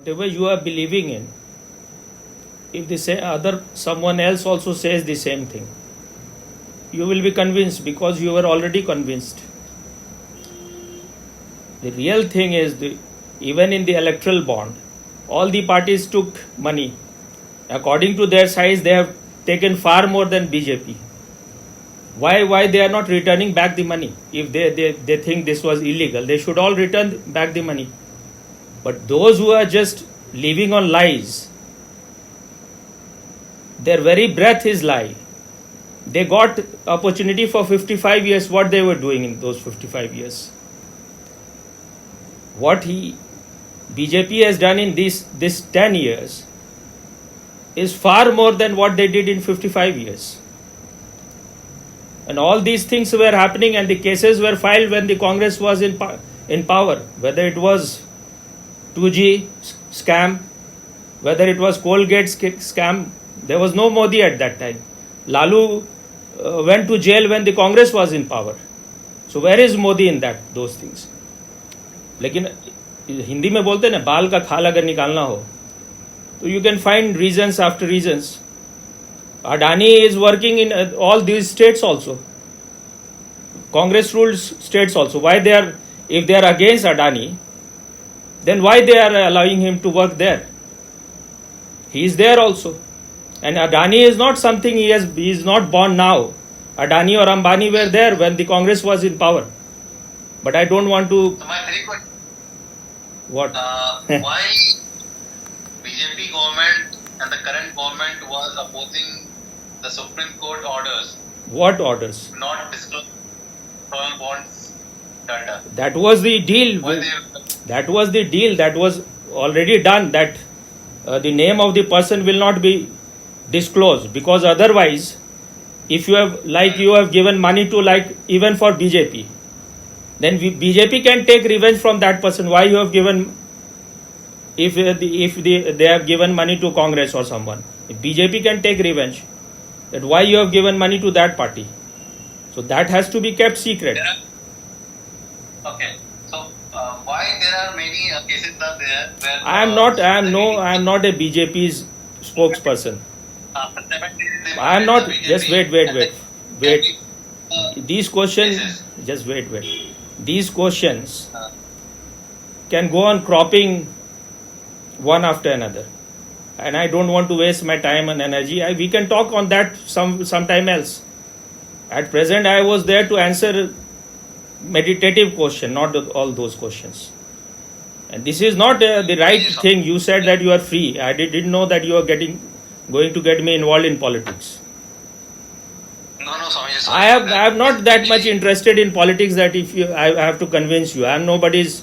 whatever you are believing in, if someone else also says the same thing, you will be convinced because you were already convinced. The real thing is, even in the electoral bond, all the parties took money. According to their size, they have taken far more than BJP. Why they are not returning back the money? If they think this was illegal, they should all return back the money. But those who are just living on lies, their very breath is lie. They got opportunity for 55 years. What they were doing in those 55 years? What BJP has done in this 10 years is far more than what they did in 55 years. And all these things were happening, and the cases were filed when the Congress was in power. Whether it was 2G scam, whether it was Colgate scam, there was no Modi at that time. Lalu went to jail when the Congress was in power. So where is Modi in those things? लेकिन हिंदी में बोलते हैं ना, बाल का खाल अगर निकालना हो तो you can find reasons after reasons. Adani is working in all these states also, Congress ruled states also. If they are against Adani, then why they are allowing him to work there? He is there also. And Adani is not something he is not born now. Adani or Ambani were there when the Congress was in power. But I don't want to. So my three questions. What? Why BJP government and the current government was opposing the Supreme Court orders? What orders? Not disclose all bonds data. That was the deal. That was the deal that was already done, that the name of the person will not be disclosed, because otherwise, if you have given money to even for BJP, then BJP can take revenge from that person. Why you have given, if they have given money to Congress or someone, if BJP can take revenge, that why you have given money to that party. So that has to be kept secret. Okay. So why there are many cases are there where I am not a BJP's spokesperson. I am not. Just wait. These questions. Just wait. These questions can go on cropping one after another, and I don't want to waste my time and energy. We can talk on that sometime else. At present, I was there to answer meditative question, not all those questions. And this is not the right thing. You said that you are free. I didn't know that you are going to get me involved in politics. No, Swamiji. I am not that much interested in politics that I have to convince you. I am nobody's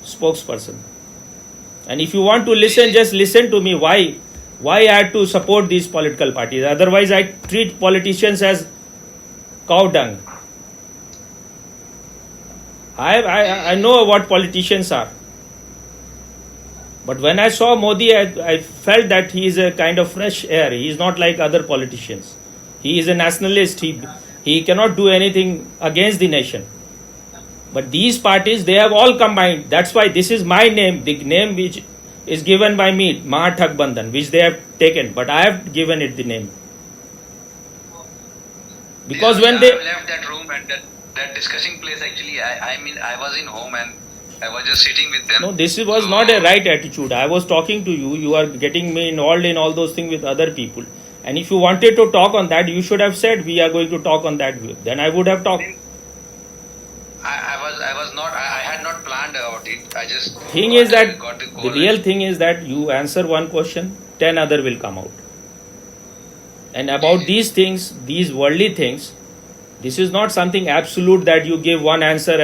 spokesperson. And if you want to listen, just listen to me. Why I had to support these political parties? Otherwise, I treat politicians as cow dung. I know what politicians are. But when I saw Modi, I felt that he is a kind of fresh air. He is not like other politicians. He is a nationalist. He cannot do anything against the nation. But these parties, they have all combined. That's why this is my name, the name which is given by me, Mahathakbandhan, which they have taken. But I have given it the name. Because when they left that room and that discussing place, actually, I was in home and I was just sitting with them. No, this was not a right attitude. I was talking to you. You are getting me involved in all those things with other people. And if you wanted to talk on that, you should have said we are going to talk on that. Then I would have talked. I had not planned about it. I just got the real thing is that you answer one question, 10 other will come out. And about these things, these worldly things, this is not something absolute that you give one answer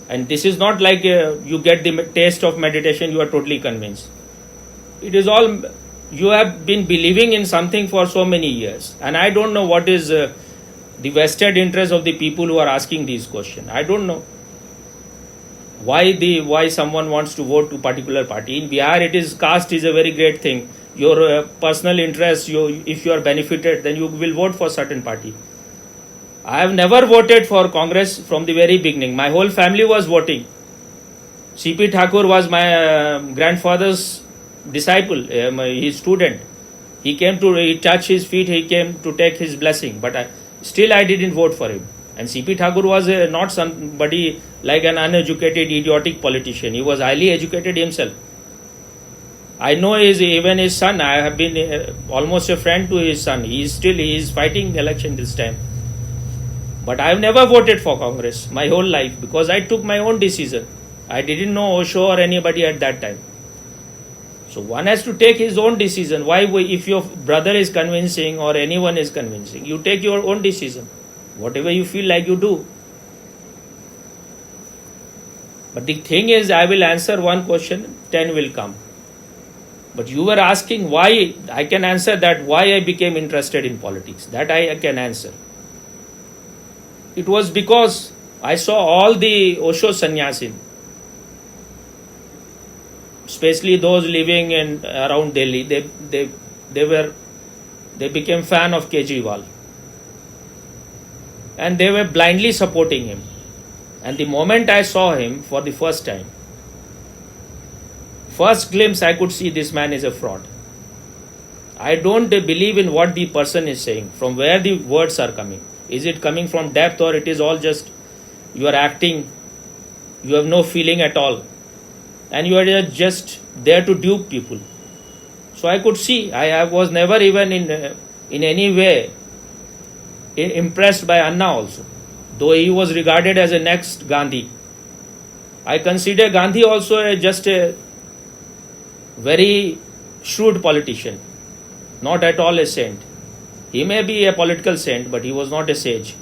and this is not like you get the taste of meditation, you are totally convinced. It is all, you have been believing in something for so many years. And I don't know what is the vested interest of the people who are asking these questions. I don't know why someone wants to vote to particular party. In Bihar, caste is a very great thing. Your personal interest, if you are benefited, then you will vote for certain party. I have never voted for Congress from the very beginning. My whole family was voting. C.P. Thakur was my grandfather's disciple, his student. He touched his feet, he came to take his blessing, but I didn't vote for him. And C.P. Thakur was not somebody like an uneducated, idiotic politician. He was highly educated himself. I know even his son. I have been almost a friend to his son. He is fighting election this time. But I have never voted for Congress my whole life because I took my own decision. I didn't know Osho or anybody at that time. So one has to take his own decision. If your brother is convincing or anyone is convincing, you take your own decision. Whatever you feel like, you do. But the thing is, I will answer one question, 10 will come. But you were asking why. I can answer that, why I became interested in politics. That I can answer. It was because I saw all the Osho sannyasin, especially those living in around Delhi. They became fan of Kejriwal, and they were blindly supporting him. And the moment I saw him for the first time, first glimpse, I could see this man is a fraud. I don't believe in what the person is saying, from where the words are coming. Is it coming from depth, or it is all just you are acting, you have no feeling at all, and you are just there to dupe people. So I could see. I was never even in any way impressed by Anna also, though he was regarded as a next Gandhi. I consider Gandhi also just a very shrewd politician, not at all a saint. He may be a political saint, but he was not a sage.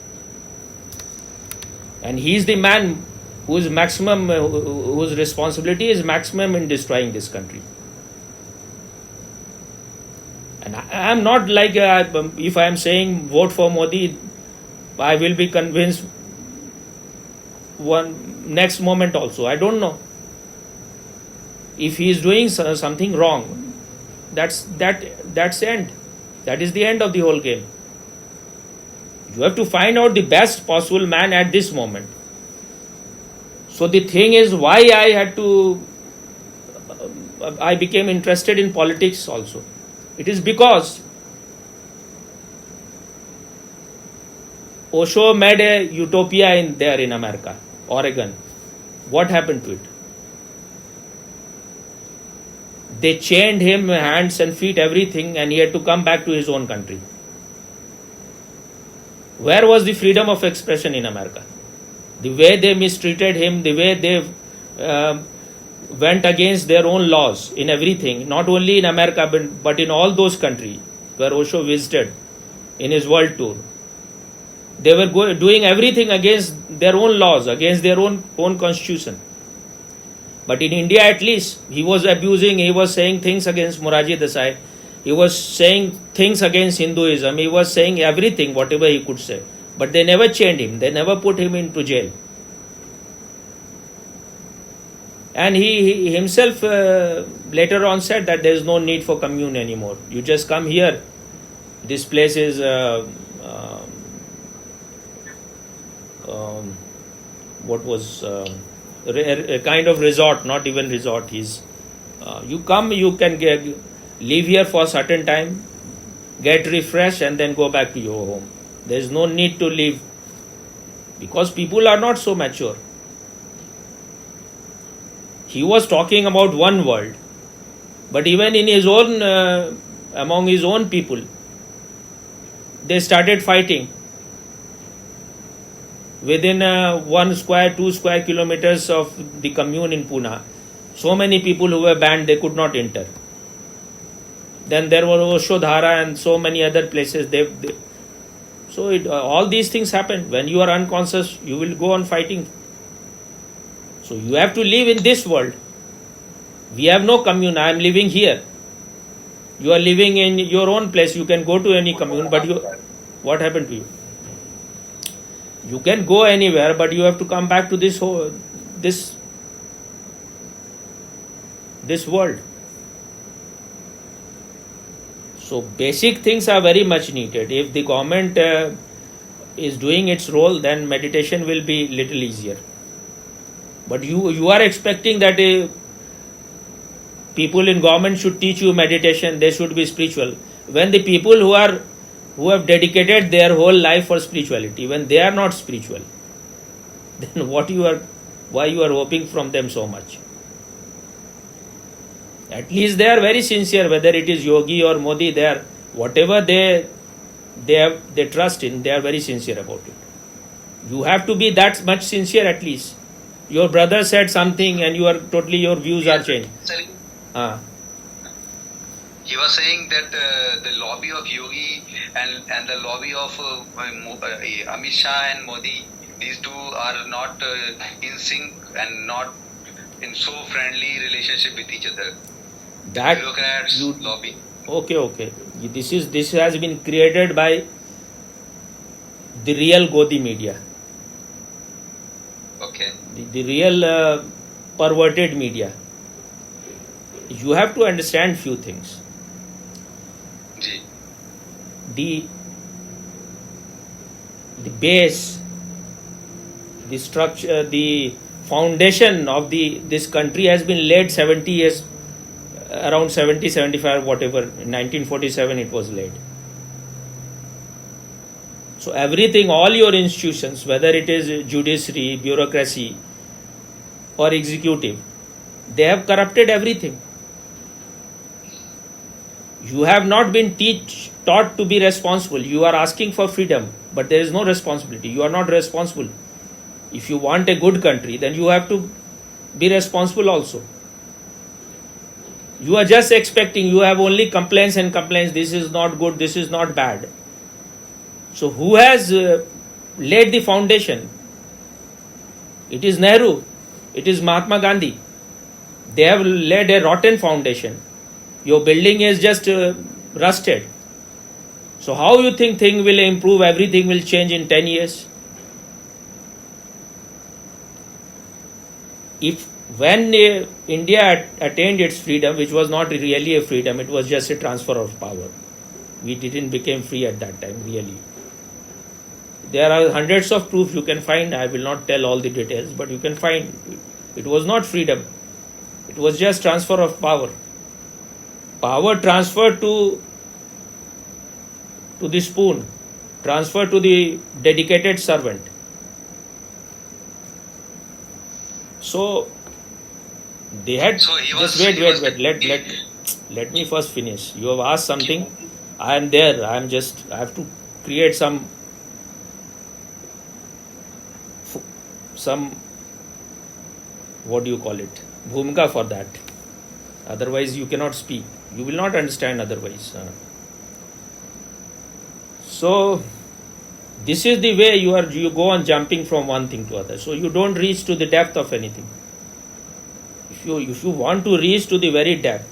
And he is the man whose responsibility is maximum in destroying this country. And I am not like, if I am saying vote for Modi, I will be convinced one next moment also. I don't know. If he is doing something wrong, that's end. That is the end of the whole game. You have to find out the best possible man at this moment. So the thing is, why I became interested in politics also. It is because Osho made a utopia in America, Oregon. What happened to it? They chained him hands and feet, everything, and he had to come back to his own country. Where was the freedom of expression in America? The way they mistreated him, the way they went against their own laws in everything, not only in America but in all those countries where Osho visited in his world tour. They were doing everything against their own laws, against their own constitution. But in India, at least, he was abusing, he was saying things against Moraji Desai, he was saying things against Hinduism, he was saying everything, whatever he could say. But they never chained him, they never put him into jail. And he himself later on said that there is no need for commune anymore. You just come here. This place is a kind of resort, not even resort. You come, you can live here for a certain time, get refreshed, and then go back to your home. There is no need to leave because people are not so mature. He was talking about one world, but even in his own, among his own people, they started fighting. Within 1 square, 2 square kilometers of the commune in Pune, so many people who were banned, they could not enter. Then there were Oshodhara and so many other places. All these things happen. When you are unconscious, you will go on fighting. So you have to live in this world. We have no commune. I am living here. You are living in your own place. You can go to any commune, but what happened to you? You can go anywhere, but you have to come back to this world. So basic things are very much needed. If the government is doing its role, then meditation will be little easier. But you are expecting that people in government should teach you meditation, they should be spiritual. When the people who have dedicated their whole life for spirituality, when they are not spiritual, then why you are hoping from them so much? At least they are very sincere, whether it is Yogi or Modi, they are, whatever they trust in, they are very sincere about it. You have to be that much sincere at least. Your brother said something and your views are changed. He was saying that the lobby of Yogi and the lobby of Amit Shah and Modi, these two are not in sync and not in so friendly relationship with each other. That Bureaucrats lobby. Okay. This has been created by the real Godi media. Okay. The real perverted media. You have to understand few things. Ji. The base, the structure, the foundation of this country has been laid 70 years, around 70, 75, whatever. In 1947 it was laid. So everything, all your institutions, whether it is judiciary, bureaucracy or executive, they have corrupted everything. You have not been taught to be responsible. You are asking for freedom, but there is no responsibility. You are not responsible. If you want a good country, then you have to be responsible also. You are just expecting, you have only complaints and complaints, this is not good, this is not bad. So who has laid the foundation? It is Nehru, it is Mahatma Gandhi. They have laid a rotten foundation. Your building is just rusted. So how you think thing will improve, everything will change in 10 years? When India attained its freedom, which was not really a freedom, it was just a transfer of power. We didn't become free at that time, really. There are hundreds of proofs you can find. I will not tell all the details, but you can find it was not freedom. It was just transfer of power. Power transferred to the spoon, transferred to the dedicated servant. So they had let me first finish. You have asked something. I am there. I have to create some what do you call it, bhumika for that. Otherwise you cannot speak. You will not understand otherwise. So this is the way you go on jumping from one thing to other. So you don't reach to the depth of anything. If you want to reach to the very depth,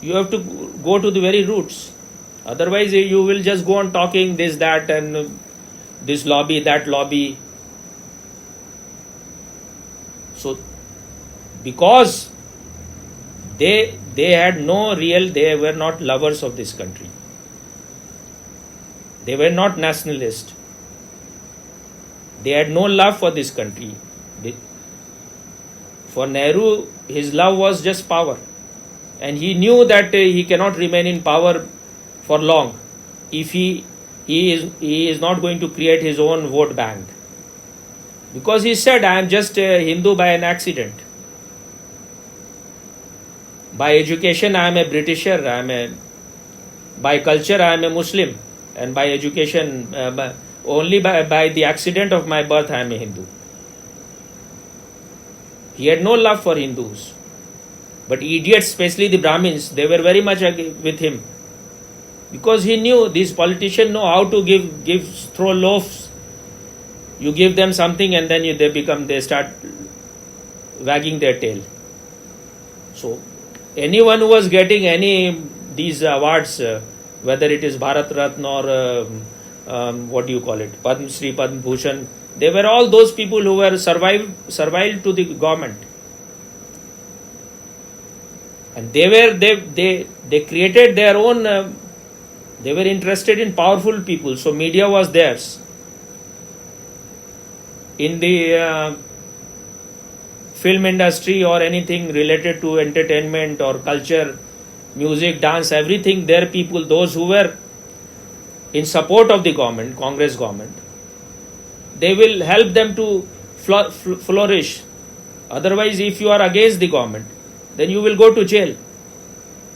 you have to go to the very roots. Otherwise you will just go on talking this, that, and this lobby, that lobby. So because they were not lovers of this country. They were not nationalists. They had no love for this country. For Nehru, his love was just power. And he knew that he cannot remain in power for long if he is not going to create his own vote bank. Because he said, I am just a Hindu by an accident. By education, I am a Britisher. By culture, I am a Muslim. And by education, only by the accident of my birth, I am a Hindu. He had no love for Hindus. But idiots, especially the Brahmins, they were very much with him. Because he knew these politicians know how to throw loaves. You give them something and then they start wagging their tail. So anyone who was getting these awards, whether it is Bharat Ratna or what do you call it, Padma Shri, Padma Bhushan, they were all those people who were servile to the government. And they created their own, they were interested in powerful people, so media was theirs. In the film industry or anything related to entertainment or culture, music, dance, everything, their people, those who were in support of the government, Congress government, they will help them to flourish. Otherwise, if you are against the government, then you will go to jail.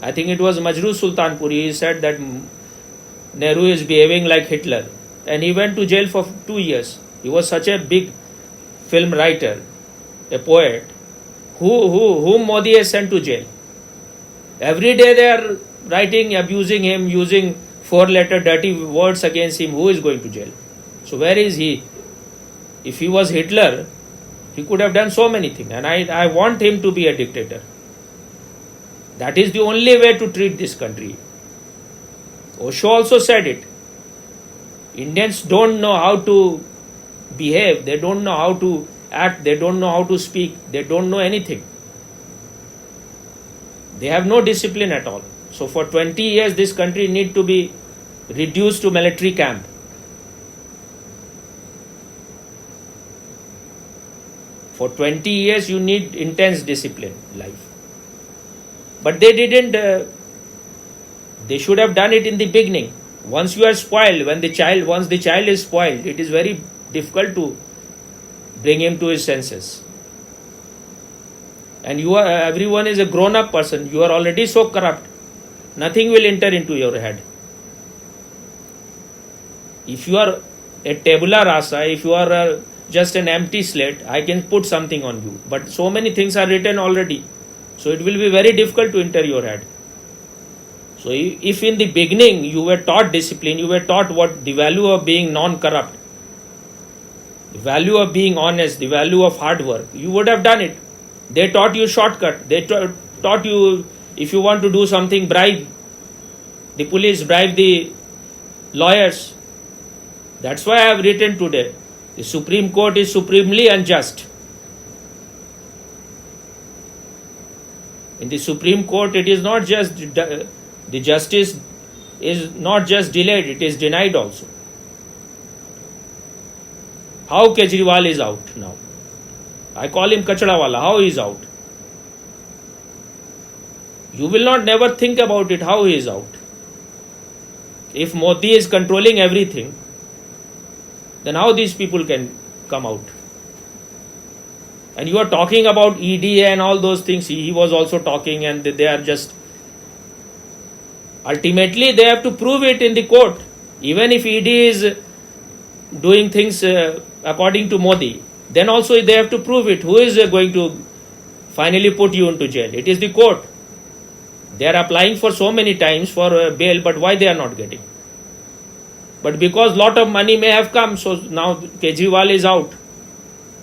I think it was Majrooh Sultanpuri, he said that Nehru is behaving like Hitler, and he went to jail for 2 years. He was such a big film writer, a poet, whom Modi has sent to jail. Every day they are writing, abusing him, using 4-letter dirty words against him. Who is going to jail? So where is he? If he was Hitler, he could have done so many things, and I want him to be a dictator. That is the only way to treat this country. Osho also said it. Indians don't know how to behave, they don't know how to act, they don't know how to speak, they don't know anything. They have no discipline at all. So for 20 years this country need to be reduced to military camp. For 20 years you need intense discipline life. But they didn't, they should have done it in the beginning. Once you are spoiled, once the child is spoiled, it is very difficult to bring him to his senses. And everyone is a grown-up person. You are already so corrupt. Nothing will enter into your head. If you are a tabula rasa, if you are just an empty slate, I can put something on you. But so many things are written already. So it will be very difficult to enter your head. So if in the beginning you were taught discipline, you were taught what the value of being non-corrupt, the value of being honest, the value of hard work, you would have done it. They taught you shortcut. They taught you, if you want to do something, bribe the police, bribe the lawyers. That's why I have written today, the Supreme Court is supremely unjust. In the Supreme Court, it is not just, the justice is not just delayed, it is denied also. How Kejriwal is out now? I call him Kachadawala. How he is out? You will not never think about it, how he is out. If Modi is controlling everything, then how these people can come out? And you are talking about ED and all those things. He was also talking, and they are just, ultimately they have to prove it in the court. Even if ED is doing things according to Modi, then also they have to prove it. Who is going to finally put you into jail? It is the court. They are applying for so many times for bail, but why they are not getting? But because lot of money may have come, so now Kejriwal is out.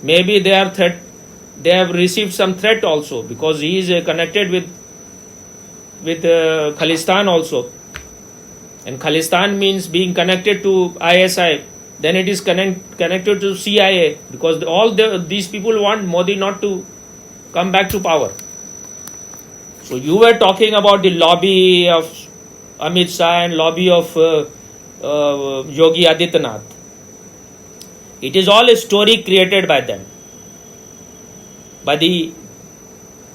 Maybe they have received some threat also, because he is connected with Khalistan also, and Khalistan means being connected to ISI. Then it is connected to CIA, because these people want Modi not to come back to power. So you were talking about the lobby of Amit Shah and lobby of Yogi Adityanath. It is all a story created by them, by the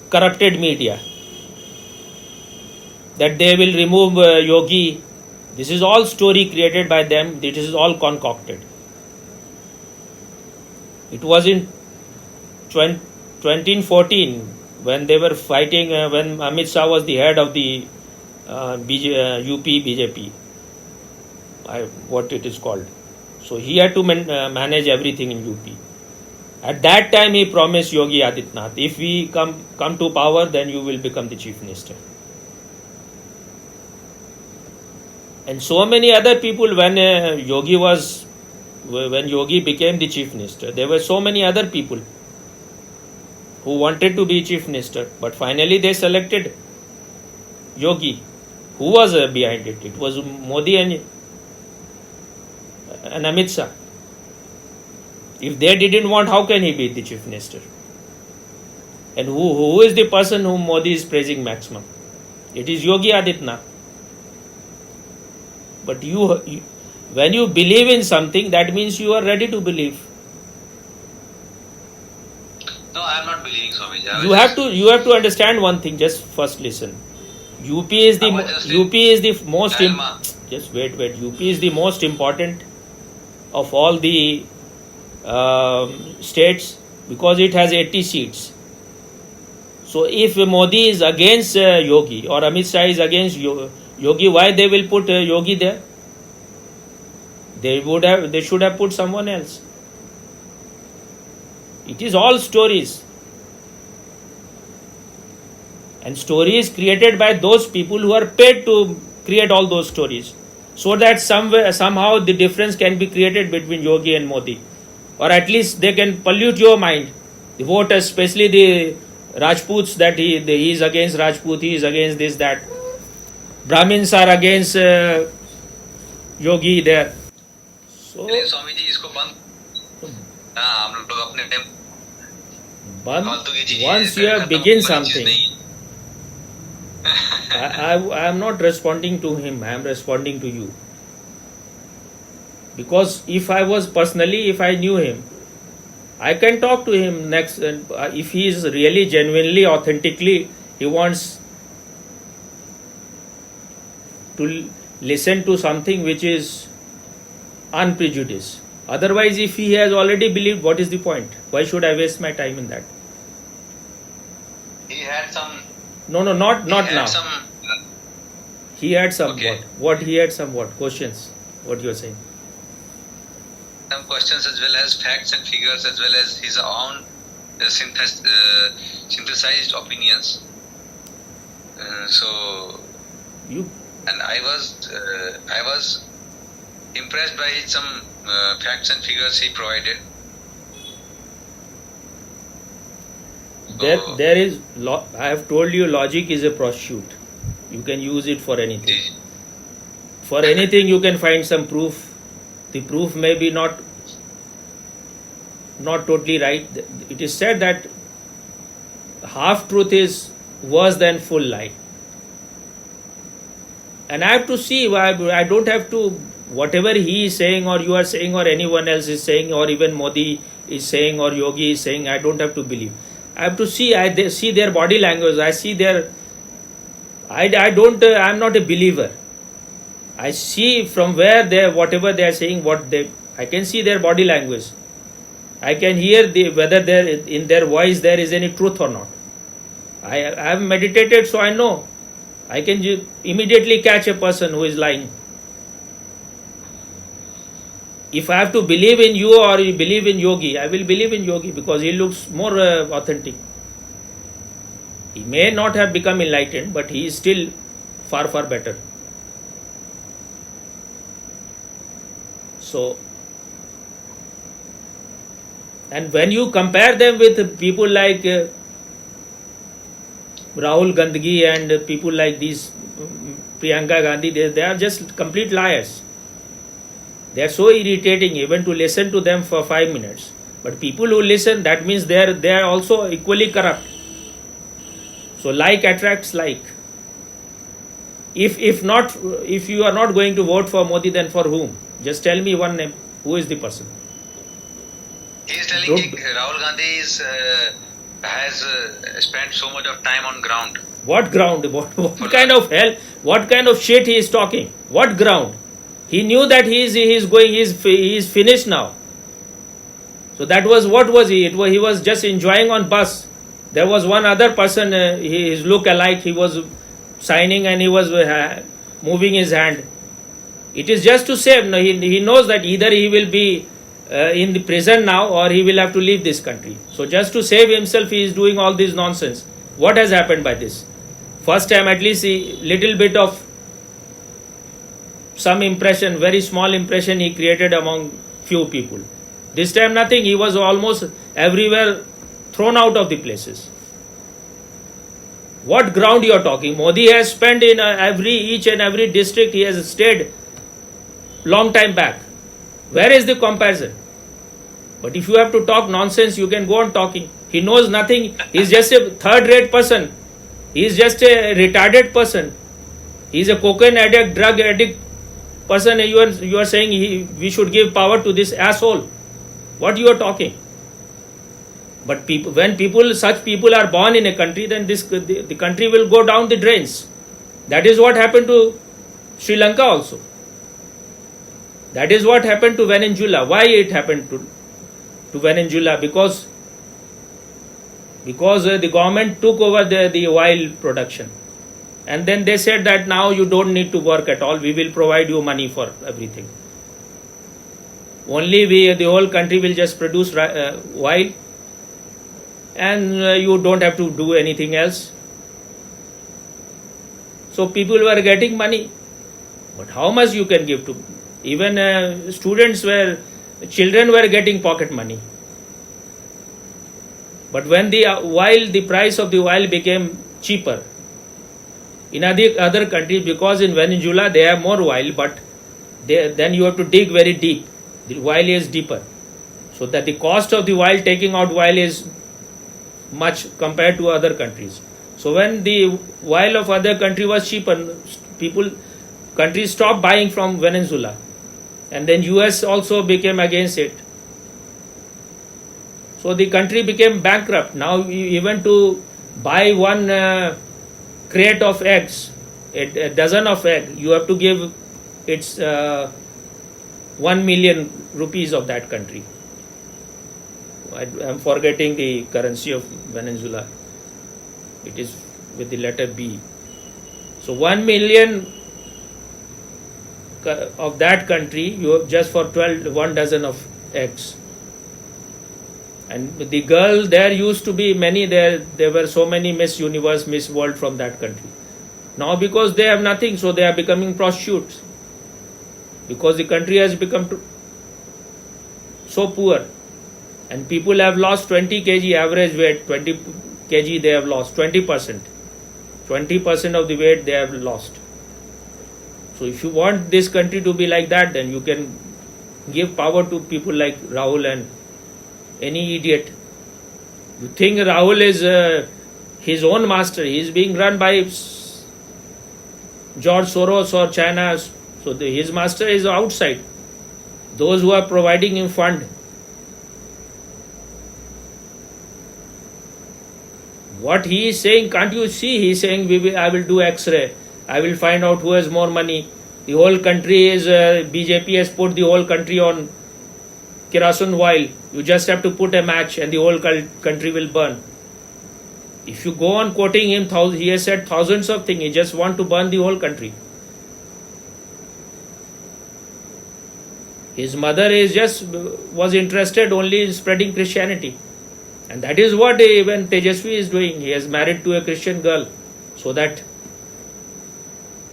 corrupted media, that they will remove Yogi. This is all story created by them. It is all concocted. It was in 2014 when they were fighting, when Amit Shah was the head of the UP BJP, what it is called. So he had to manage everything in UP. At that time he promised Yogi Adityanath, if we come to power, then you will become the chief minister. And so many other people, when Yogi became the chief minister, there were so many other people who wanted to be chief minister, but finally they selected Yogi. Who was behind it? It was Modi and Amit Shah. If they didn't want, how can he be the chief minister? And who is the person whom Modi is praising maximum? It is Yogi Adityanath. But when you believe in something, that means you are ready to believe. No, I am not believing Swamiji. You have to understand one thing. Just first listen. UP is the most just wait. UP is the most important of all the states because it has 80 seats. So if Modi is against Yogi or Amit Shah is against Yogi, why they will put Yogi there? They should have put someone else. It is all stories. And stories created by those people who are paid to create all those stories. So that somehow the difference can be created between Yogi and Modi. Or at least they can pollute your mind. The voters, especially the Rajputs, that he is against Rajput, he is against this, that. Brahmins are against Yogi there. So, Swami ji इसको बंद हम लोग अपने time once you have begin something, I am not responding to him, I am responding to you. Because if I knew him, I can talk to him next. If he is really, genuinely, authentically, he wants to listen to something which is unprejudiced. Otherwise, if he has already believed, what is the point? Why should I waste my time in that? He had some. No, not now. He had some Okay. what? He had some what? Questions. What you are saying? Some questions as well as facts and figures as well as his own synthesized opinions. And I was impressed by some facts and figures he provided. There is. I have told you, logic is a prostitute. You can use it for anything. For anything, you can find some proof. The proof may be not totally right. It is said that half truth is worse than full lie. And I have to see. I don't have to. Whatever he is saying, or you are saying, or anyone else is saying, or even Modi is saying, or Yogi is saying, I don't have to believe. I have to see. I see their body language. I see their. I don't. I am not a believer. I see from where whatever they are saying, I can see their body language. I can hear whether in their voice there is any truth or not. I have meditated, so I know. I can immediately catch a person who is lying. If I have to believe in you or you believe in Yogi, I will believe in Yogi because he looks more authentic. He may not have become enlightened, but he is still far, far better. So, and when you compare them with people like Rahul Gandhi and people like these Priyanka Gandhi, they are just complete liars. They are so irritating even to listen to them for 5 minutes. But people who listen, that means they are also equally corrupt. So like attracts like. If you are not going to vote for Modi, then for whom? Just tell me one name. Who is the person? He is telling Rahul Gandhi has spent so much of time on ground. What ground? What kind of hell? What kind of shit he is talking? What ground? He knew that he is finished now. So that was, what was he? He was just enjoying on bus. There was one other person, his look alike. He was signing and he was moving his hand. It is just to save. No, he knows that either he will be in the prison now or he will have to leave this country. So just to save himself, he is doing all this nonsense. What has happened by this? First time, at least little bit of some impression, very small impression he created among few people. This time nothing. He was almost everywhere thrown out of the places. What ground you are talking? Modi has spent in each and every district. He has stayed long time back. Where is the comparison? But if you have to talk nonsense, you can go on talking. He knows nothing. He is just a third-rate person. He is just a retarded person. He is a cocaine addict, drug addict person. You are saying we should give power to this asshole. What you are talking? But when such people are born in a country, then the country will go down the drains. That is what happened to Sri Lanka also. That is what happened to Venezuela. Why it happened to Venezuela? Because the government took over the oil production, and then they said that now you don't need to work at all. We will provide you money for everything. Only the whole country will just produce oil, and you don't have to do anything else. So people were getting money, but how much you can give to? Even children were getting pocket money. But when the price of the oil became cheaper in other countries, because in Venezuela they have more oil, but then you have to dig very deep. The oil is deeper, so that the cost of the oil, taking out oil, is much compared to other countries. So when the oil of other country was cheaper, countries stopped buying from Venezuela, and then US also became against it. So the country became bankrupt. Now even to buy one crate of eggs, a dozen of eggs, you have to give its 1 million rupees of that country. I am forgetting the currency of Venezuela. It is with the letter B. So 1 million of that country, you have just for 1 dozen of eggs. And the girl, there used to be many, there were so many Miss Universe, Miss World from that country. Now because they have nothing, so they are becoming prostitutes. Because the country has become so poor. And people have lost 20 kg average weight, 20 kg they have lost, 20%. 20% of the weight they have lost. So if you want this country to be like that, then you can give power to people like Rahul and any idiot. You think Rahul is his own master. He is being run by George Soros or China. So his master is outside. Those who are providing him fund. What he is saying, can't you see? He is saying, I will do X-ray. I will find out who has more money. The whole country is, BJP has put the whole country on kerosene oil. You just have to put a match and the whole country will burn. If you go on quoting him, he has said thousands of things. He just want to burn the whole country. His mother was interested only in spreading Christianity. And that is what even Tejasvi is doing. He has married to a Christian girl.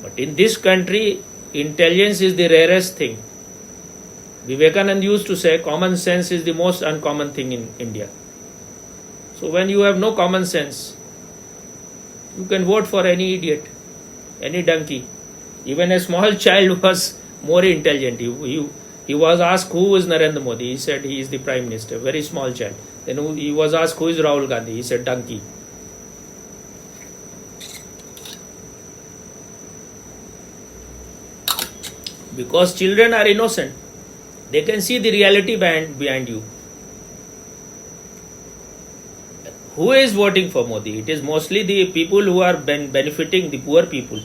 But in this country, intelligence is the rarest thing. Vivekananda used to say, common sense is the most uncommon thing in India. So when you have no common sense, you can vote for any idiot, any donkey. Even a small child was more intelligent. He was asked who is Narendra Modi. He said he is the Prime Minister, very small child. Then he was asked who is Rahul Gandhi. He said donkey. Because children are innocent. They can see the reality behind you. Who is voting for Modi? It is mostly the people who are benefiting the poor people.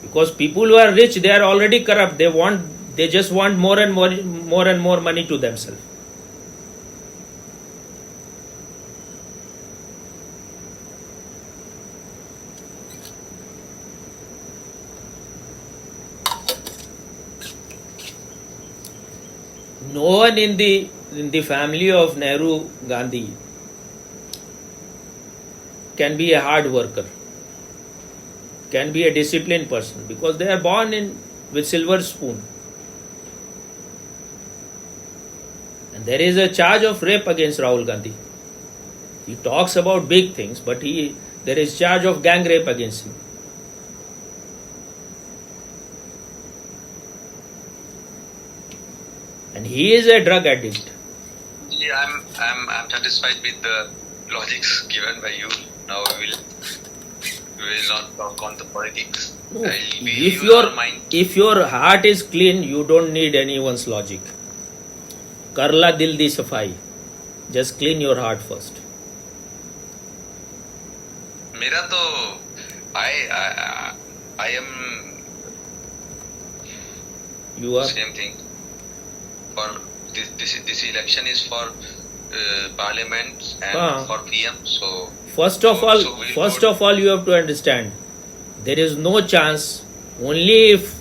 Because people who are rich, they are already corrupt. They just want more and more money to themselves. No one in the family of Nehru Gandhi can be a hard worker, can be a disciplined person, because they are born with silver spoon. And there is a charge of rape against Rahul Gandhi. He talks about big things, but there is charge of gang rape against him. And he is a drug addict. Yeah, I'm satisfied with the logics given by you. Now we will not talk on the politics. No, if your heart is clean, you don't need anyone's logic. Karla dil di safai. Just clean your heart first. मेरा तो I am You are same thing. For this election is for parliament and for PM. So first of all, you have to understand there is no chance. Only if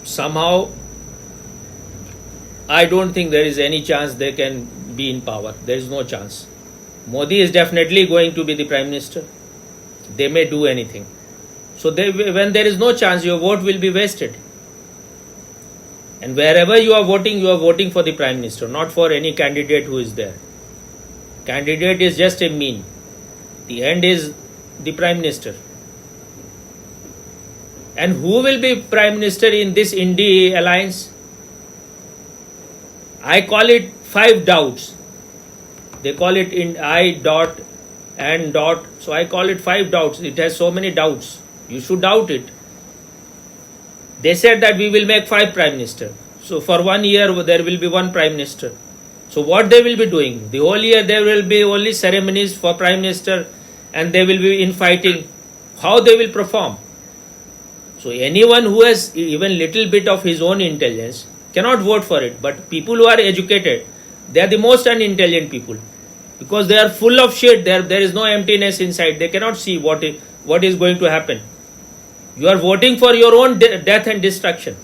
somehow, I don't think there is any chance they can be in power. There is no chance. Modi is definitely going to be the Prime Minister. They may do anything. So when there is no chance, your vote will be wasted. And wherever you are voting for the Prime Minister, not for any candidate who is there. Candidate is just a mean. The end is the Prime Minister. And who will be Prime Minister in this Indie alliance? I call it 5 doubts. They call it in I dot and dot. So I call it 5 doubts. It has so many doubts. You should doubt it. They said that we will make 5 Prime Minister. So for 1 year there will be 1 Prime Minister. So what they will be doing? The whole year there will be only ceremonies for Prime Minister and they will be infighting. How they will perform? So anyone who has even little bit of his own intelligence cannot vote for it. But people who are educated, they are the most unintelligent people. Because they are full of shit. There is no emptiness inside. They cannot see what is going to happen. You are voting for your own death and destruction.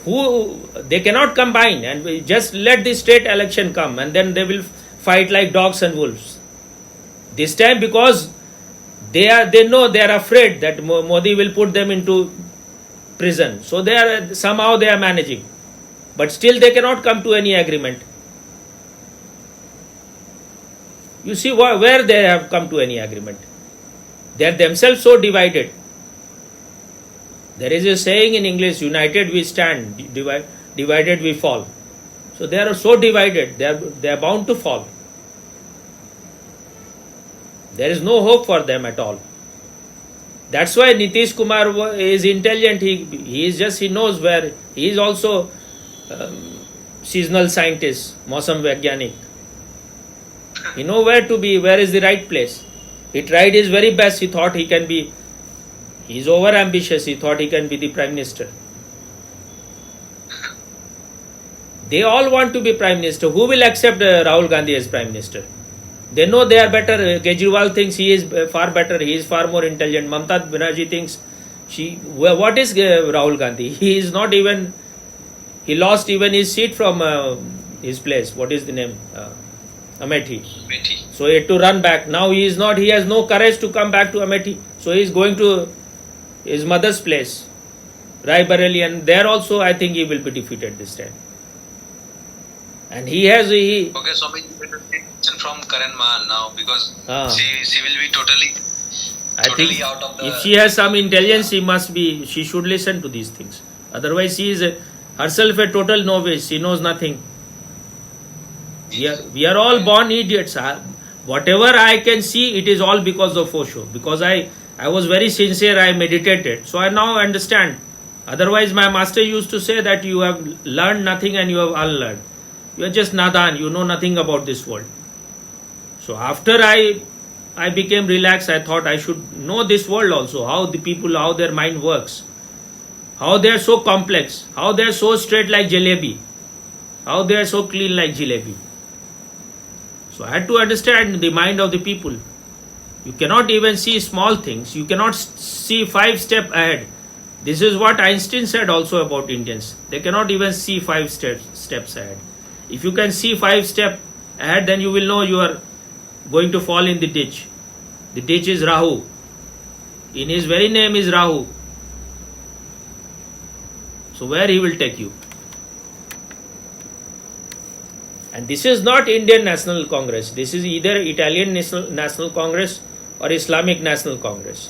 They cannot combine and just let the state election come and then they will fight like dogs and wolves. This time because they know they are afraid that Modi will put them into prison. So somehow they are managing. But still they cannot come to any agreement. You see where they have come to any agreement. They are themselves so divided. There is a saying in English, united we stand, divided we fall. So they are so divided, they are bound to fall. There is no hope for them at all. That's why Nitish Kumar is intelligent. He knows where. He is also seasonal scientist, Mausam Vaigyanik. He knows where is the right place. He tried his very best. He thought he can be. He is over ambitious. He thought he can be the Prime Minister. They all want to be Prime Minister. Who will accept Rahul Gandhi as Prime Minister? They know they are better. Kejriwal thinks he is far better. He is far more intelligent. Mamata Banerjee thinks what is Rahul Gandhi? He is not even. He lost even his seat from his place. What is the name? Amethi. So he had to run back. Now he is not. He has no courage to come back to Amethi. So he is going to his mother's place, Rai Bareli, and there also I think he will be defeated this time. And he has Okay, so we will take from Karan Man now because she will be totally out of the. If she has some intelligence, she should listen to these things. Otherwise, she is herself a total novice. She knows nothing. We are all born idiots. Whatever I can see, it is all because of Osho. Because I was very sincere, I meditated. So I now understand. Otherwise, my master used to say that you have learned nothing and you have unlearned. You are just nadan, you know nothing about this world. So after I became relaxed, I thought I should know this world also, how their mind works. How they are so complex, how they are so straight like jalebi, how they are so clean like jalebi. So I had to understand the mind of the people. You cannot even see small things. You cannot see 5 steps ahead. This is what Einstein said also about Indians. They cannot even see 5 steps ahead. If you can see 5 steps ahead, then you will know you are going to fall in the ditch. The ditch is Rahu. In his very name is Rahu. So where he will take you? And this is not Indian National Congress. This is either Italian National Congress or Islamic National Congress.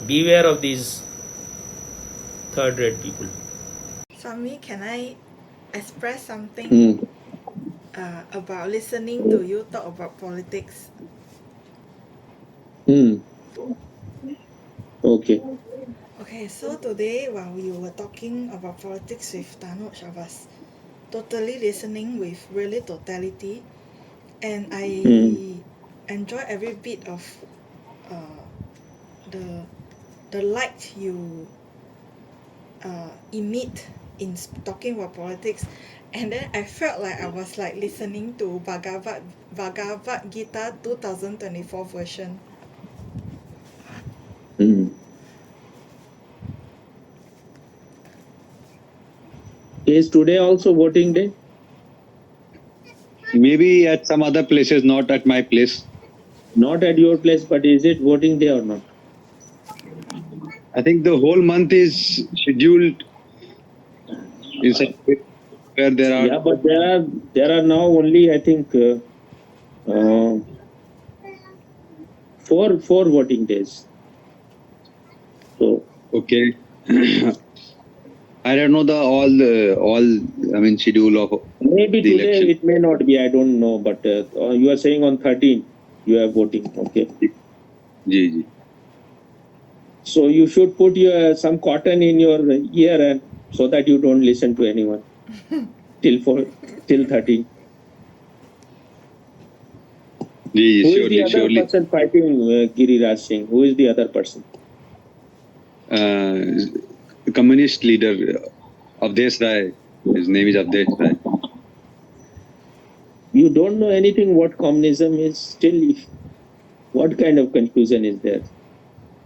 Beware of these third-rate people. Swami, can I express something about listening to you talk about politics? Okay. Okay. Okay, so today while you were talking about politics with Tanuj, I was totally listening with really totality, and I enjoy every bit of uh, the the light you emit in talking about politics, and then I felt like I was like listening to Bhagavad Gita 2024 version. Mm. Is today also voting day? Maybe at some other places, not at my place. Not at your place, but is it voting day or not? I think the whole month is scheduled in such a way where there are. Yeah, but there are now only I think uh, four voting days. So Okay. I don't know the all I mean schedule of maybe the today election. it may not be. I don't know, but you are saying on 13 you are voting. Okay. Ji. So you should put some cotton in your ear and so that you don't listen to anyone till 13. Ji, Who is the other surely. person fighting Giriraj Singh? Who is the other person? The communist leader Avdesh Rai. His name is Avdesh Rai. You don't know anything what communism is still. What kind of confusion is there?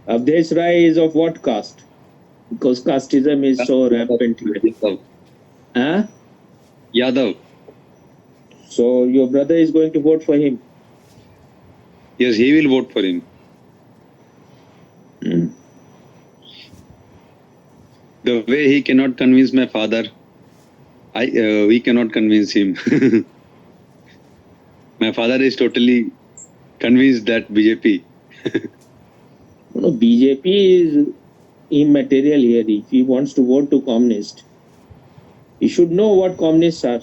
Avdesh Rai is of what caste? Because casteism is so rampant here. Yadav. Huh? Yadav. So your brother is going to vote for him? Yes, he will vote for him. The way he cannot convince my father, we cannot convince him. My father is totally convinced that BJP. No, BJP is immaterial here. If he wants to vote to communist, he should know what communists are.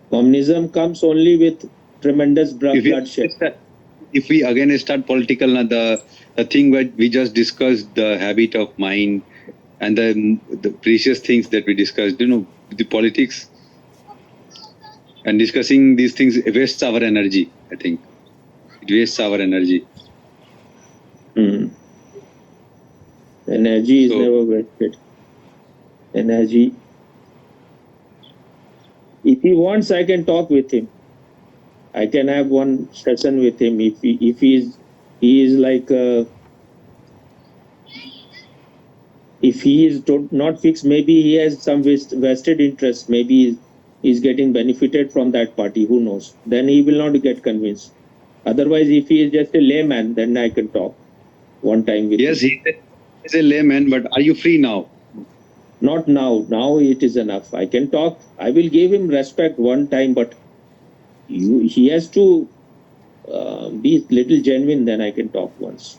Communism comes only with tremendous bloodshed. If we again start political, the thing that we just discussed, the habit of mind and the precious things that we discussed, the politics and discussing these things wastes our energy. I think it wastes our energy. Energy is never wasted. Energy. If he wants, I can talk with him. I can have one session with him. If he is like if he is not fixed, maybe he has some vested interest. Maybe he's getting benefited from that party. Who knows? Then he will not get convinced. Otherwise, if he is just a layman, then I can talk one time with him. Yes, he is a layman, but are you free now? Not now. Now it is enough. I can talk. I will give him respect one time, but he has to be little genuine. Then I can talk once.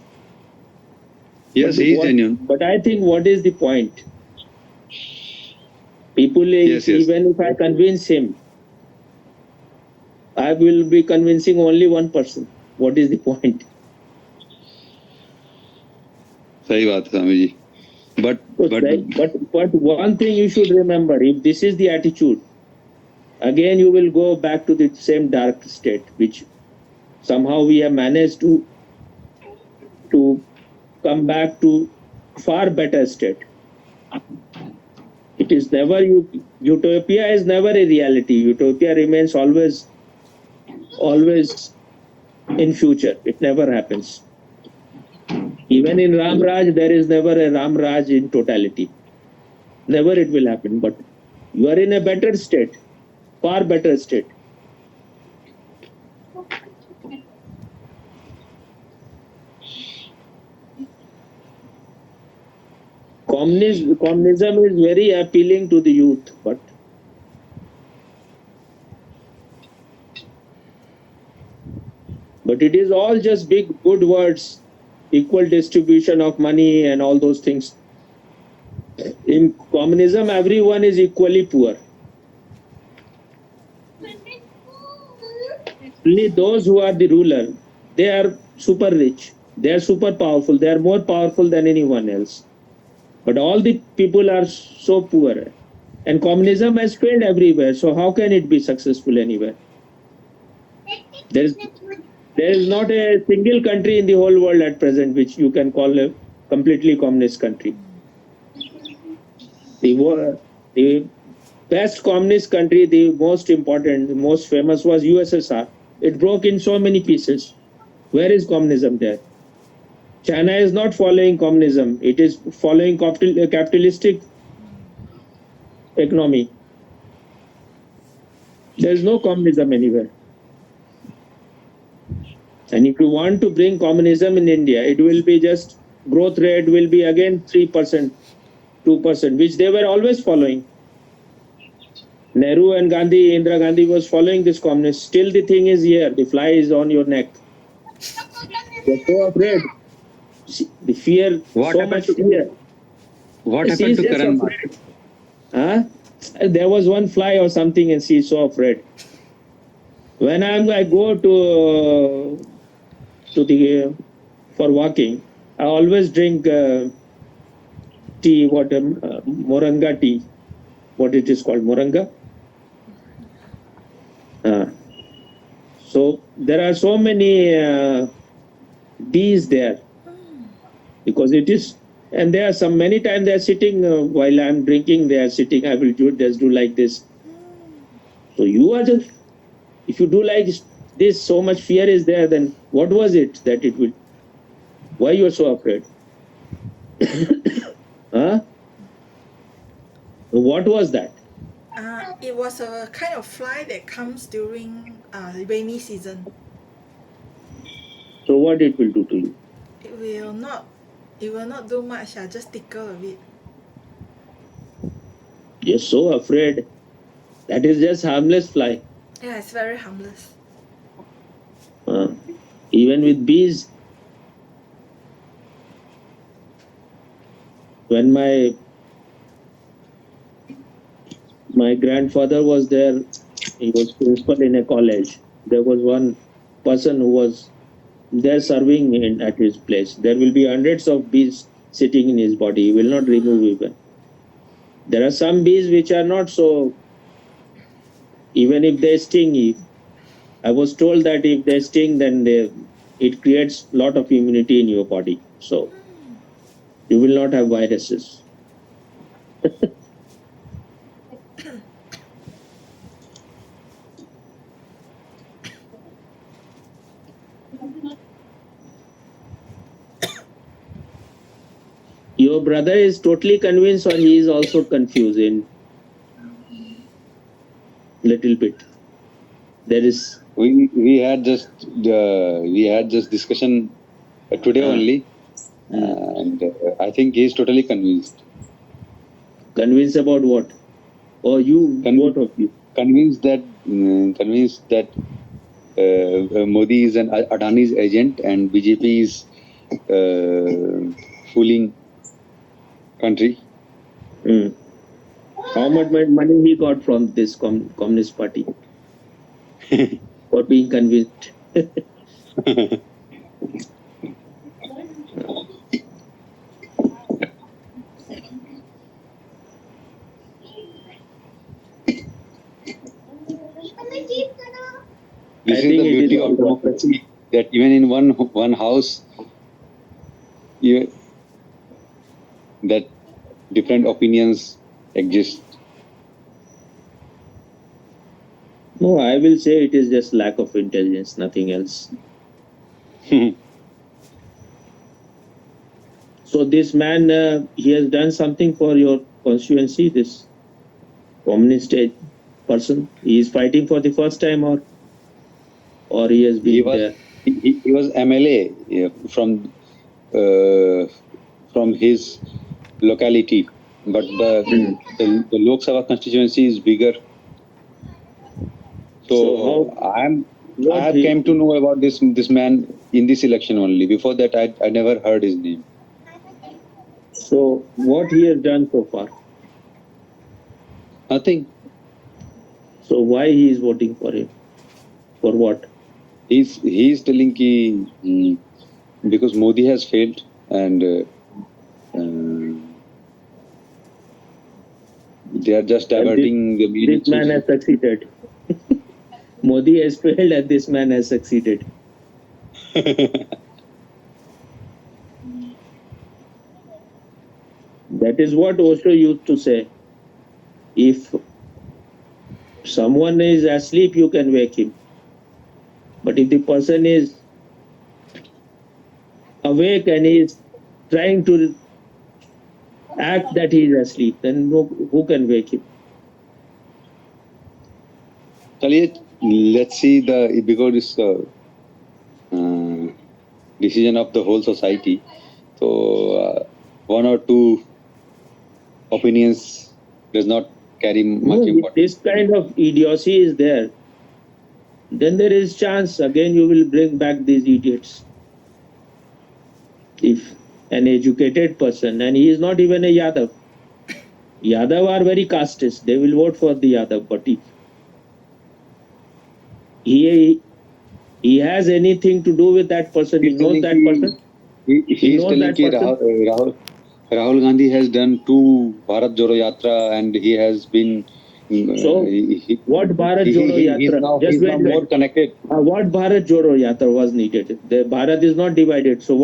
Yes, he is genuine. But I think what is the point? People, even if I convince him, I will be convincing only one person. What is the point? Sahi baat, Swami ji. But one thing you should remember: if this is the attitude, again you will go back to the same dark state, which somehow we have managed to come back to far better state. It is never utopia is never a reality. Utopia remains always in future. It never happens. Even in Ram Raj, there is never a Ram Raj in totality. Never it will happen. But you are in a better state, far better state. Communism is very appealing to the youth, but it is all just big good words, equal distribution of money and all those things. In communism, everyone is equally poor. Only those who are the ruler, they are super rich. They are super powerful. They are more powerful than anyone else. But all the people are so poor. And communism has failed everywhere. So how can it be successful anywhere? There is not a single country in the whole world at present which you can call a completely communist country. The best communist country, the most important, the most famous was USSR. It broke in so many pieces. Where is communism there? China is not following communism. It is following capitalistic economy. There is no communism anywhere. And if you want to bring communism in India, it will be just growth rate will be again 3%, 2%, which they were always following. Nehru and Gandhi, Indira Gandhi was following this communist. Still the thing is here, the fly is on your neck. You're so afraid. The fear, What so happened much to fear. What She happened is to just Karan? afraid. Huh? There was one fly or something and she's so afraid. When I go to the for walking, I always drink tea, Moranga tea, what it is called, Moranga. So there are so many bees there because it is, and there are some many times they are sitting while I'm drinking. They are sitting. I will just do like this. So you are just, if you do like this, so much fear is there. Then what was it that it will? Why you are so afraid? Huh? What was that? It was a kind of fly that comes during rainy season. So what it will do to you? It will not. It will not do much. Just tickle a bit. You're so afraid. That is just harmless fly. Yeah, it's very harmless. Even with bees, when my grandfather was there, he was principal in a college. There was one person who was there serving at his place. There will be hundreds of bees sitting in his body. He will not remove even. There are some bees which are not so, even if they sting. I was told that if they sting, then it creates a lot of immunity in your body. So you will not have viruses. Your brother is totally convinced, or he is also confused in little bit. There is We had just discussion today only, and I think he is totally convinced. Convinced about what? Or you, both of you? Convinced that Modi is an Adani's agent and BJP is fooling country. How much money he got from this Communist Party for being convinced? This is the beauty of democracy, that even in one house, that different opinions exist. No, I will say it is just lack of intelligence, nothing else. So this man, he has done something for your constituency, this communist person. He is fighting for the first time, or he has been there. He was MLA from his locality, but the Lok Sabha constituency is bigger. So I have came to know about this man in this election only. Before that, I never heard his name. So what he has done so far? Nothing. So why he is voting for him? For what? He's telling ki because Modi has failed and they are just And diverting the main this man has succeeded. Modi has failed and this man has succeeded. That is what Osho used to say. If someone is asleep, you can wake him. But if the person is awake and is trying to act that he is asleep, then who can wake him? Chaliye, let's see because it's decision of the whole society. So one or two opinions does not carry much If importance. this kind of idiocy is there, then there is chance again you will bring back these idiots. If an educated person, and he is not even a Yadav are very casteist, they will vote for the Yadav, but if he has anything to do with that person, he knows that person. He is telling that Rahul Gandhi has done 2 Bharat Jodo Yatra and he has been. So, what Bharat Jodo Yatra? He's now more connected. What Bharat Jodo Yatra was needed? The Bharat is not divided. So,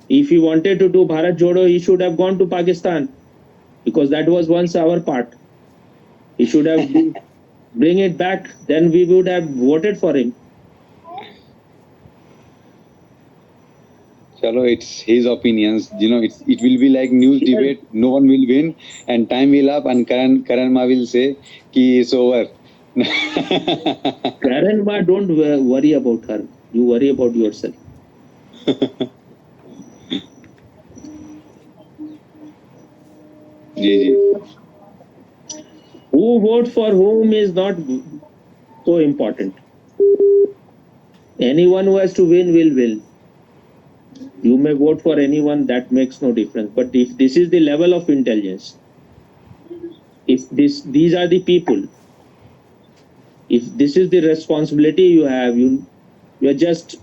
if he wanted to do Bharat Jodo, he should have gone to Pakistan because that was once our part. He should have bring it back. Then we would have voted for him. Chalo, it's his opinions. It will be like news debate. No one will win, and time will up, and Karan Ma will say, "Ki it's over." Karan Ma, don't worry about her. You worry about yourself. Who vote for whom is not so important. Anyone who has to win will win. You may vote for anyone, that makes no difference. But if this is the level of intelligence, if these are the people, if this is the responsibility you have, you're just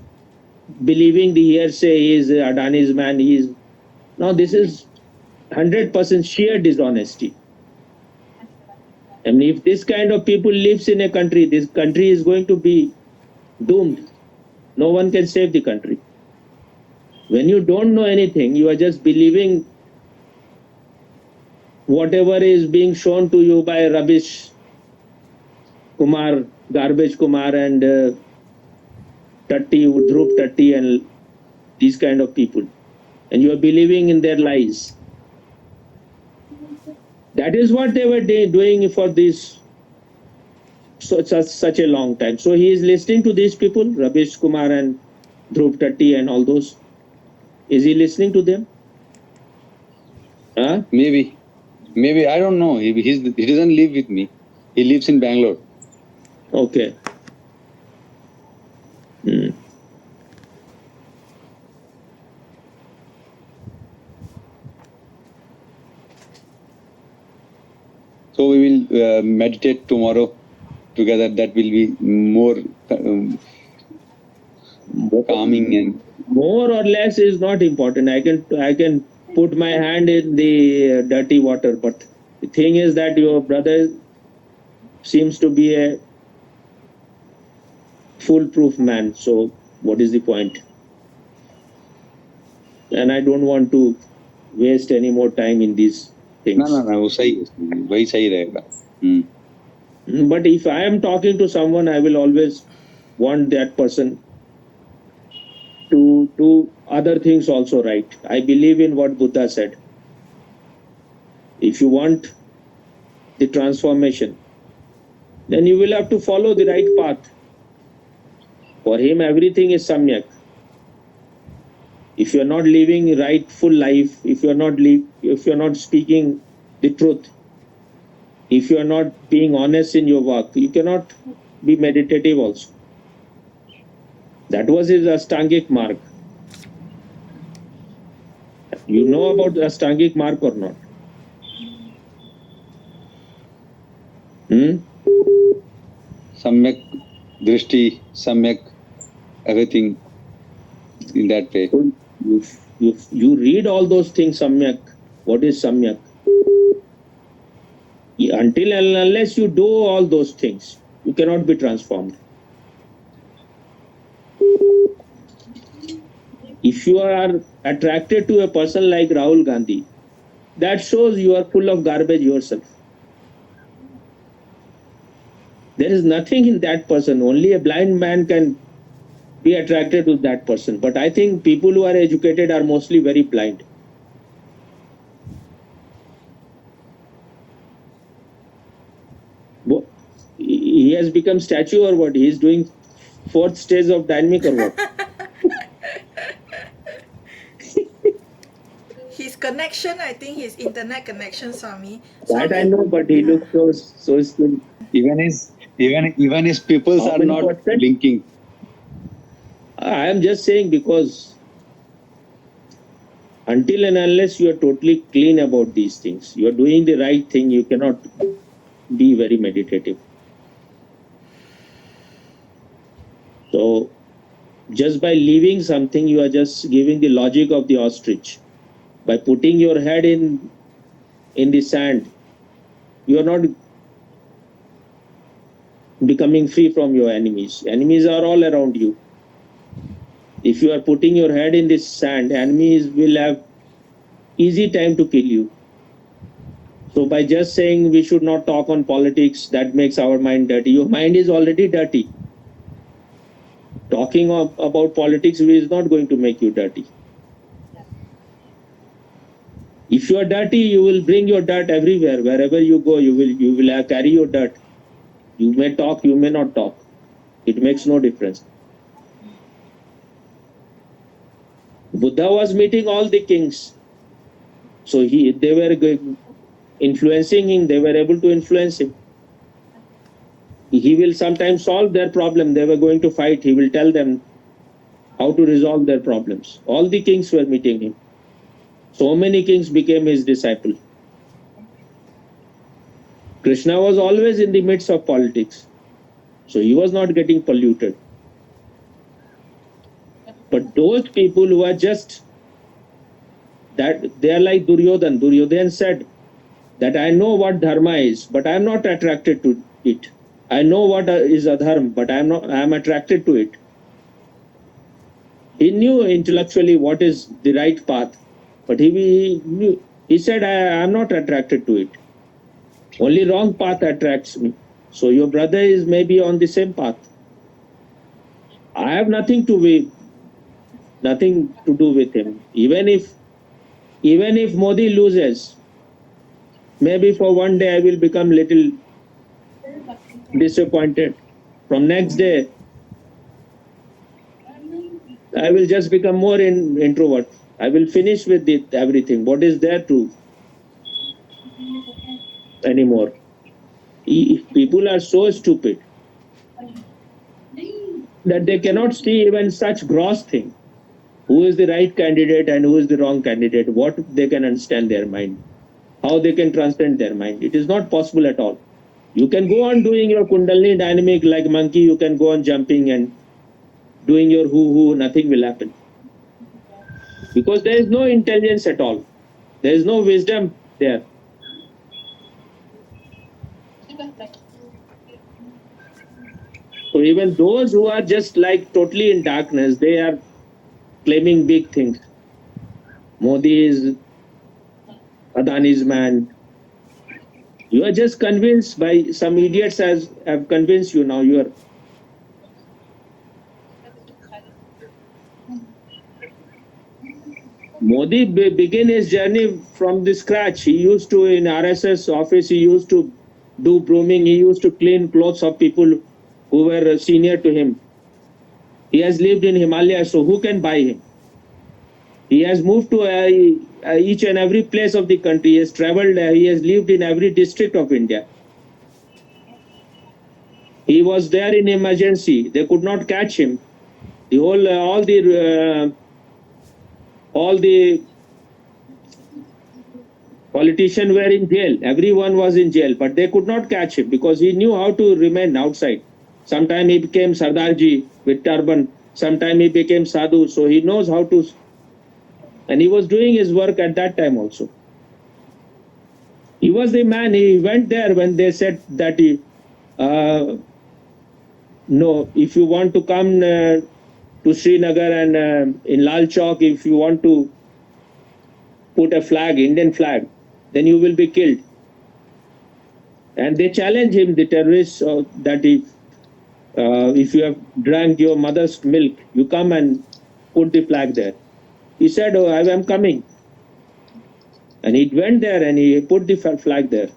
believing the hearsay, he is Adani's man, this is 100% sheer dishonesty. And if this kind of people lives in a country, this country is going to be doomed. No one can save the country. When you don't know anything, you are just believing whatever is being shown to you by Rubbish Kumar, Garbage Kumar and Tatti, Dhruv Tatti and these kind of people. And you are believing in their lies. That is what they were doing for this such a long time. So he is listening to these people, Rubbish Kumar and Dhruv Tatti and all those. Is he listening to them? Huh? Maybe I don't know. He doesn't live with me. He lives in Bangalore. Okay. So we will meditate tomorrow together. That will be more calming and more or less is not important. I can put my hand in the dirty water, but the thing is that your brother seems to be a foolproof man. So what is the point? And I don't want to waste any more time in these things. No, वही सही रहेगा. But if I am talking to someone, I will always want that person to do other things also right. I believe in what Buddha said. If you want the transformation, then you will have to follow the right path. For him, everything is samyak. If you are not living rightful life, if you are not speaking the truth, if you are not being honest in your work, you cannot be meditative also. That was his Ashtangic mark. You know about the Ashtangic mark or not? Samyak Drishti, Samyak everything. in that way. So you read all those things, samyak. What is samyak? Until and unless you do all those things, you cannot be transformed. If you are attracted to a person like Rahul Gandhi, that shows you are full of garbage yourself. There is nothing in that person. Only a blind man can be attracted to that person. But I think people who are educated are mostly very blind. He has become statue or what? He is doing fourth stage of dynamic or what? His connection, I think his internet connection, Swami. That I Swami, know, but he looks so still. Even his pupils How are many not percent? blinking. I am just saying because until and unless you are totally clean about these things, you are doing the right thing, you cannot be very meditative. So just by leaving something, you are just giving the logic of the ostrich. By putting your head in the sand, you are not becoming free from your enemies. Enemies are all around you. If you are putting your head in this sand, enemies will have easy time to kill you. So by just saying we should not talk on politics, that makes our mind dirty. Your mind is already dirty. Talking about politics is not going to make you dirty. If you are dirty, you will bring your dirt everywhere. Wherever you go, you will carry your dirt. You may talk, you may not talk. It makes no difference. Buddha was meeting all the kings. So they were influencing him, they were able to influence him. He will sometimes solve their problem. They were going to fight. He will tell them how to resolve their problems. All the kings were meeting him. So many kings became his disciple. Krishna was always in the midst of politics. So he was not getting polluted. But those people who are just that, they are like Duryodhan. Duryodhan said that I know what dharma is, but I am not attracted to it. I know what is adharma, but I am attracted to it. He knew intellectually what is the right path, but he said, I am not attracted to it. Only wrong path attracts me. So your brother is maybe on the same path. I have nothing to do with him. Even if Modi loses, maybe for one day I will become little disappointed. From next day, I will just become more introvert. I will finish with everything. What is there to anymore? People are so stupid that they cannot see even such gross thing. Who is the right candidate and who is the wrong candidate? What they can understand their mind. How they can transcend their mind. It is not possible at all. You can go on doing your Kundalini dynamic like monkey. You can go on jumping and doing your hoo-hoo. Nothing will happen. Because there is no intelligence at all. There is no wisdom there. So even those who are just like totally in darkness, they are claiming big things. Modi is Adani's man. You are just convinced by some idiots have convinced you now. You are. Modi began his journey from the scratch. He used to, in RSS office, he used to do brooming. He used to clean clothes of people who were senior to him. He has lived in Himalaya, so who can buy him? He has moved to each and every place of the country. He has traveled, he has lived in every district of India. He was there in emergency. They could not catch him. The whole, all the politicians were in jail. Everyone was in jail, but they could not catch him because he knew how to remain outside. Sometime he became Sardarji with turban. Sometime he became sadhu, so he knows how to, and he was doing his work at that time also. He was the man, he went there when they said that he, no, if you want to come to Srinagar and in Lal Chowk, if you want to put a flag, Indian flag, then you will be killed. And they challenge him, the terrorists, that if you have drank your mother's milk, you come and put the flag there. He said, oh, I am coming. And he went there and he put the flag there.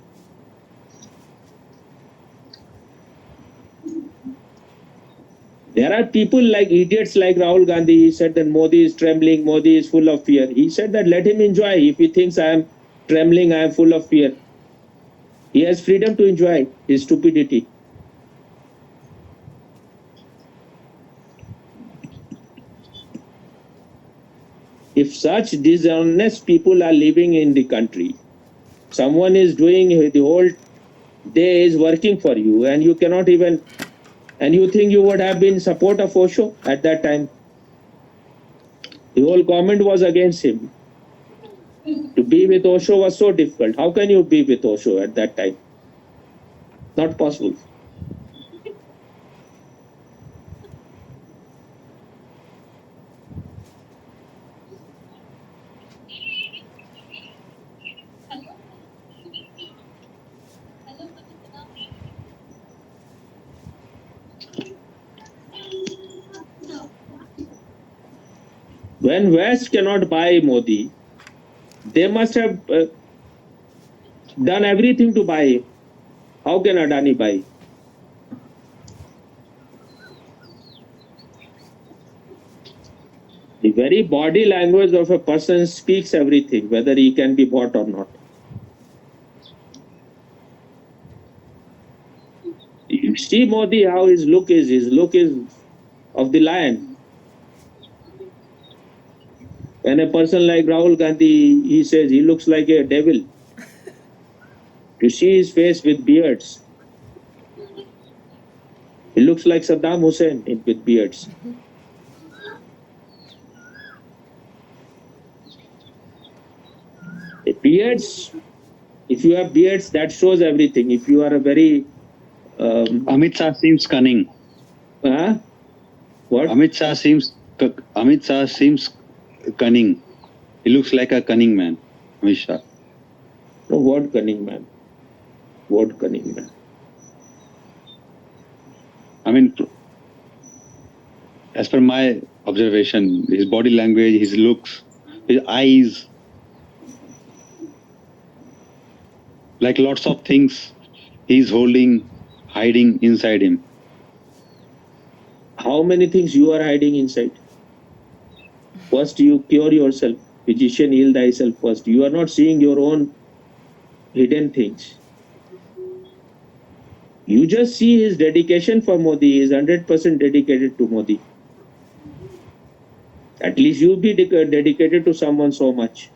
There are people like idiots like Rahul Gandhi. He said that Modi is trembling, Modi is full of fear. He said that let him enjoy. If he thinks I am trembling, I am full of fear, he has freedom to enjoy his stupidity. If such dishonest people are living in the country, someone is doing the whole day is working for you, and you cannot even, and you think you would have been support of Osho at that time. The whole government was against him. To be with Osho was so difficult. How can you be with Osho at that time? Not possible. When West cannot buy Modi, they must have done everything to buy him. How can Adani buy? The very body language of a person speaks everything, whether he can be bought or not. You see Modi, how his look is of the lion. When a person like Rahul Gandhi, he says he looks like a devil. You see his face with beards. He looks like Saddam Hussein with beards. Beards, if you have beards, that shows everything. If you are a very... Amit Shah seems cunning. What? Amit Shah seems cunning. He looks like a cunning man, Amit Shah. No, what cunning man? What cunning man? I mean, as per my observation, his body language, his looks, his eyes, like lots of things he's holding, hiding inside him. How many things you are hiding inside? First, you cure yourself. Physician, heal thyself first. You are not seeing your own hidden things. You just see his dedication for Modi. He is 100% dedicated to Modi. At least you be dedicated to someone so much.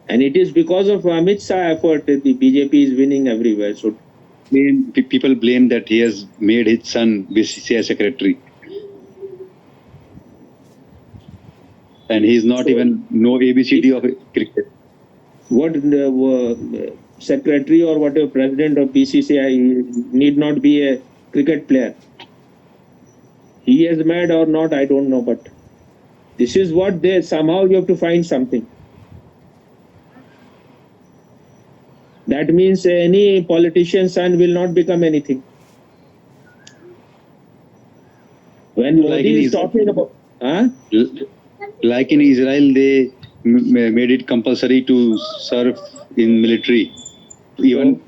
And it is because of Amit Shah effort that the BJP is winning everywhere. So people blame that he has made his son BCCI secretary. And he's not even know ABCD of cricket. What secretary or whatever president of BCCI need not be a cricket player. He is mad or not, I don't know, but this is what they somehow you have to find something. That means any politician's son will not become anything. When Modi is talking about... Like in Israel, they made it compulsory to serve in military. Even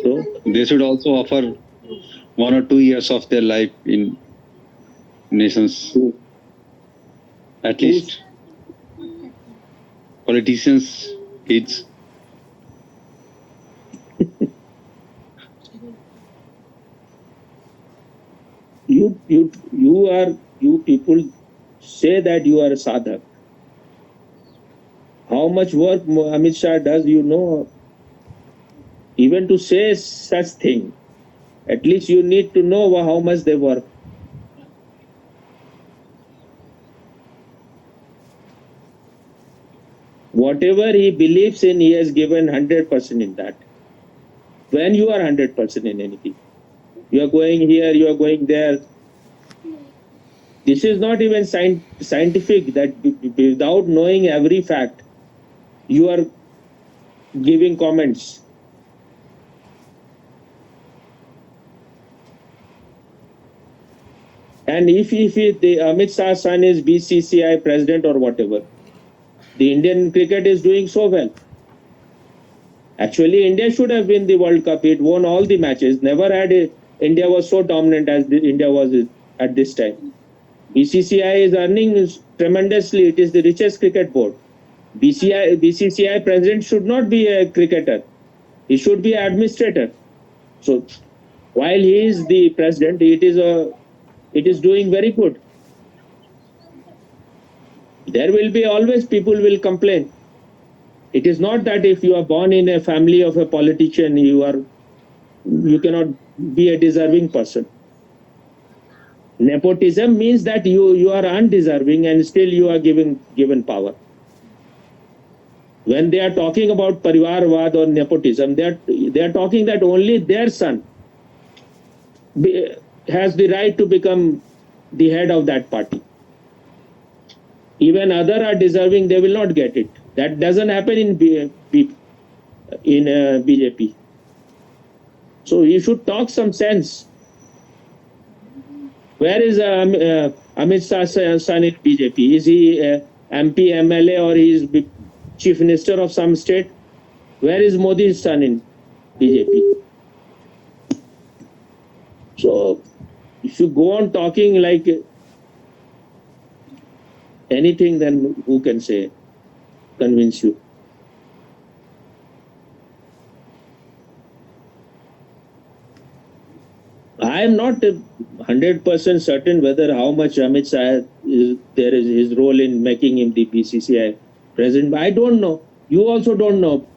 so they should also offer 1 or 2 years of their life in nations. At least politicians, kids. You people say that you are a sadhak. How much work Amit Shah does, you know. Even to say such thing, at least you need to know how much they work. whatever he believes in, he has given 100% in that. When you are 100% in anything, you are going here, you are going there. This is not even scientific, that without knowing every fact, you are giving comments. And if the Amit Shah's son is BCCI president or whatever, the Indian cricket is doing so well. Actually, India should have been the World Cup. It won all the matches. Never had India was so dominant as India was at this time. BCCI is earning tremendously. It is the richest cricket board. BCCI president should not be a cricketer. He should be an administrator. So while he is the president, it is doing very good. There will be always people will complain. It is not that if you are born in a family of a politician, you cannot be a deserving person. Nepotism means that you are undeserving and still you are given power. When they are talking about parivarvad or nepotism, they are talking that only their son has the right to become the head of that party. Even other are deserving, they will not get it. That doesn't happen in BJP. So you should talk some sense. Where is Amit Shah's son in BJP? Is he MP, MLA, or he is chief minister of some state? Where is Modi's son in BJP? So if you go on talking like anything, then who can convince you? I am not 100% certain whether how much Amit Shah there is his role in making him the BCCI president. I don't know. You also don't know.